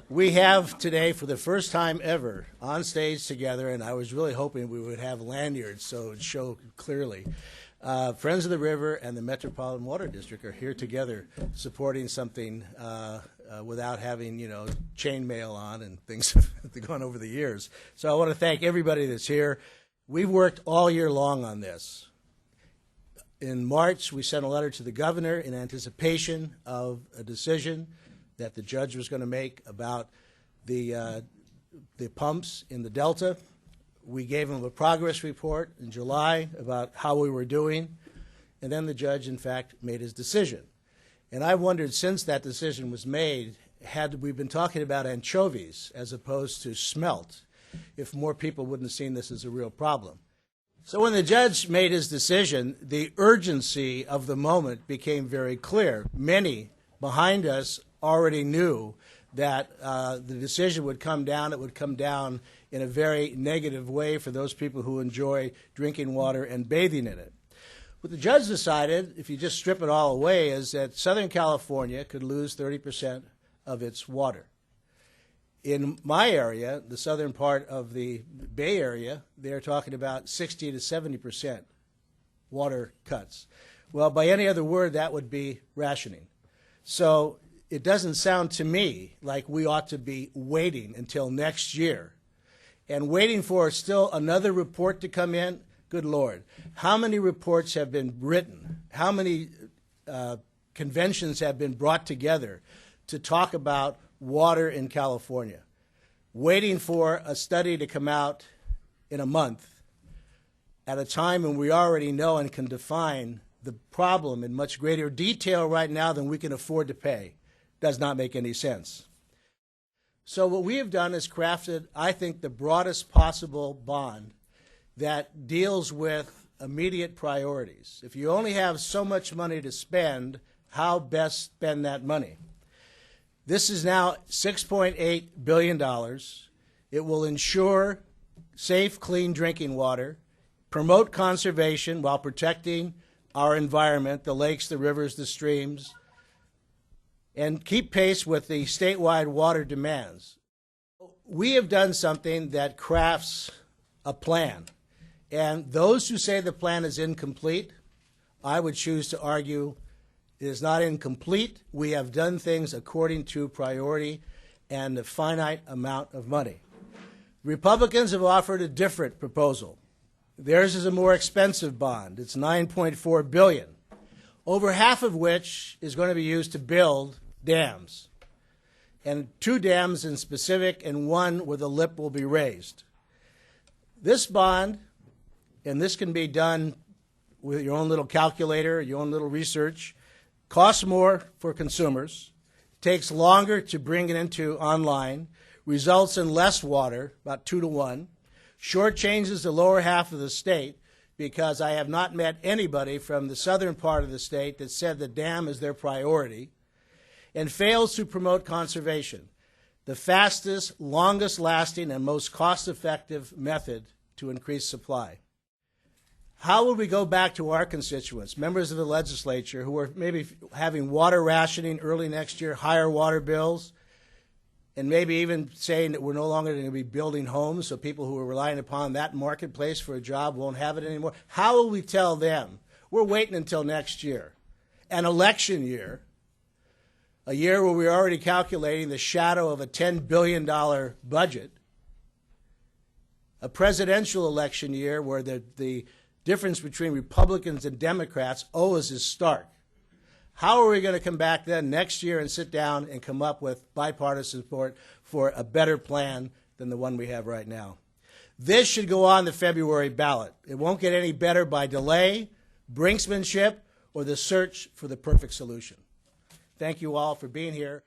We have today, for the first time ever, on stage together, and I was really hoping we would have lanyards so it would show clearly. Friends of the River and the Metropolitan Water District are here together supporting something without having, chainmail on and things that have gone over the years. So I want to thank everybody that's here. We've worked all year long on this. In March, we sent a letter to the governor in anticipation of a decision that the judge was going to make about the pumps in the Delta. We gave him a progress report in July about how we were doing, and then the judge, in fact, made his decision. And I wondered, since that decision was made, had we been talking about anchovies as opposed to smelt, if more people wouldn't have seen this as a real problem. So when the judge made his decision, the urgency of the moment became very clear. Many behind us already knew that the decision would come down. It would come down in a very negative way for those people who enjoy drinking water and bathing in it. What the judge decided, if you just strip it all away, is that Southern California could lose 30% of its water. In my area, the southern part of the Bay Area, they're talking about 60 to 70% water cuts. Well, by any other word, that would be rationing. So it doesn't sound to me like we ought to be waiting until next year and waiting for still another report to come in. Good Lord. How many reports have been written? How many conventions have been brought together to talk about water in California? Waiting for a study to come out in a month at a time when we already know and can define the problem in much greater detail right now than we can afford to pay does not make any sense. So what we have done is crafted, I think, the broadest possible bond that deals with immediate priorities. If you only have so much money to spend, how best spend that money? This is now $6.8 billion. It will ensure safe, clean drinking water, promote conservation while protecting our environment, the lakes, the rivers, the streams, and keep pace with the statewide water demands. We have done something that crafts a plan. And those who say the plan is incomplete, I would choose to argue it is not incomplete. We have done things according to priority and a finite amount of money. Republicans have offered a different proposal. Theirs is a more expensive bond. It's $9.4 billion, over half of which is going to be used to build dams, and 2 dams in specific and 1 where the lip will be raised. This bond, and this can be done with your own little calculator, your own little research, costs more for consumers, takes longer to bring it into online, results in less water, about 2 to 1, shortchanges the lower half of the state, because I have not met anybody from the southern part of the state that said the dam is their priority, and fails to promote conservation, the fastest, longest lasting, and most cost-effective method to increase supply. How will we go back to our constituents, members of the legislature who are maybe having water rationing early next year, higher water bills, and maybe even saying that we're no longer going to be building homes, so people who are relying upon that marketplace for a job won't have it anymore? How will we tell them? We're waiting until next year, an election year, a year where we're already calculating the shadow of a $10 billion budget, a presidential election year where the difference between Republicans and Democrats always is stark. How are we going to come back then next year and sit down and come up with bipartisan support for a better plan than the one we have right now? This should go on the February ballot. It won't get any better by delay, brinksmanship, or the search for the perfect solution. Thank you all for being here.